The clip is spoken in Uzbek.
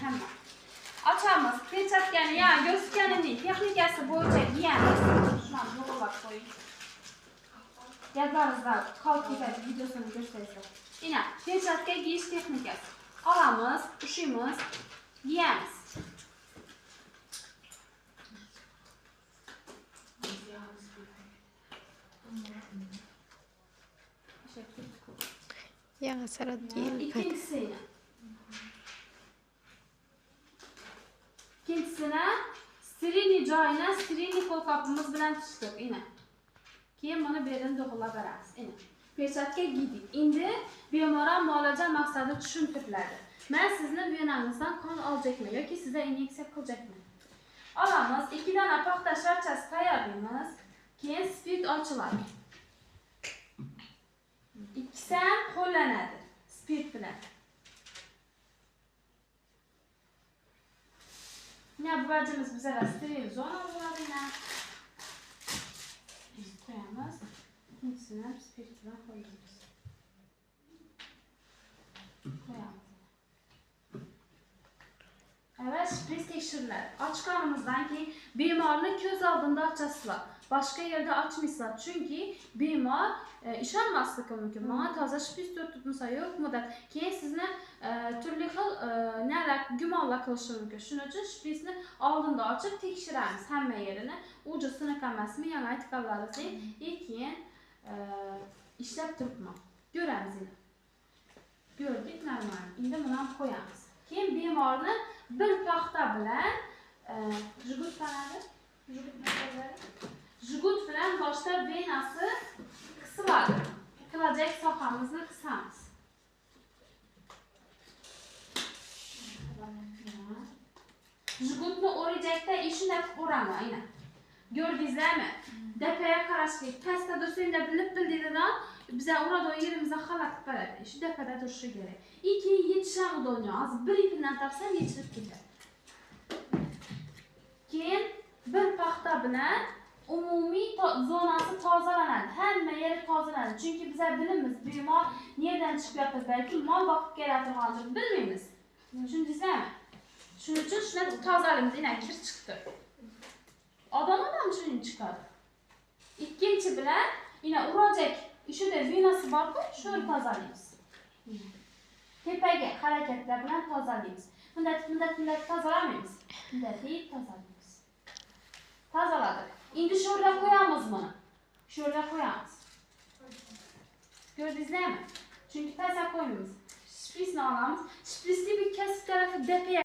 hemen. Açamiz. Pechatkani, ya'ni yo'sitganining texnikasi bo'yicha yeyamiz. Shuni yo'qlab qo'ying. Yadlaringizda qalbdagi videosini ko'rsataysizlar. Ina, pechatka yeyish texnikasi. Olamiz, ushlaymiz, yeyamiz. Yangi salat yeyildi. Ikkinchisini sterilni joyini sterilni qo'lqopimiz bilan tutib, ina. Keyin buni berini to'g'rilab beramiz. Ina. Pechatka giydik. Endi bemorlar muolaja maqsadi tushuntiriladi. Men sizni venangizdan qon oljakman yoki sizga inyeksiya qiljakman. Olamiz, 2 dona paxta sharchasi tayyorlaymiz. Keyin spirt ochiladi. Ikkisi ham qo'llanadi spirt bilan. Ne bu vacimiz bize steril zona bularına koyamız. İkincisine spirit bilen koyuyoruz. Koyamız. Evet, şpris tekşirler. Açkanımızdan ki bemorni göz aldığında açasılar. Başka yerde açmışlar. Çünkü bemor ishonmasligi mumkin. Mana toza shpris tutmasa yo'q muddat. Keyin sizni turli xil nelar gumonlar qilishi mumkin. Shuning uchun shprisni oldinda ochib tekshiramiz hamma yerini. Uji siniq emasmi, yana aytganlaringizdek, keyin ishlab turibmi? Ko'ramiz endi. Ko'rdik, normal. Endi buni ham qo'yamiz. Keyin bemorni bir paxta bilan jugut tanadi. Jugut bilan boshda venasi qisiladi. Qilajak sohamizni qisamiz. Jugutni o'rajakda shunday o'raman, ayna. Ko'rdingizlarmi? Dapaya qarashlik, pastda tursangda bilib-bildidan biza o'rada yerimizda xalat qilib beradi. Shu dapada turishi kerak. Keyin yetishamiz o'ynayoz, bir ipidan tarsam yechilib ketadi. Keyin bir paxta bilan umumiy zonasi tozalanadi. Hamma yeri tozalanadi. Chunki biza bilamiz, bemor nerdan chiqyapti, balki mol boqib kelaturgandir, bilmaymiz. Tushundingizmi? Shuning uchun shuni tozalaymiz, ina kir chiqdi. Odam shuning chiqadi. Ikkinchi bilan ina urojak, ishida venasi bor-ku, shuni tozalaymiz. Tepaga harakatlar bilan tozalaymiz. Bunday tozalamaymiz. Bunday tozalaymiz. Tozaladik. Endi shu yerga qo'yamiz buni. Shu yerga qo'yamiz. Ko'rdingizmi? Chunki pastga qo'yamiz. Shprisni olamiz. Shprisni bir kasb tarafi dapaya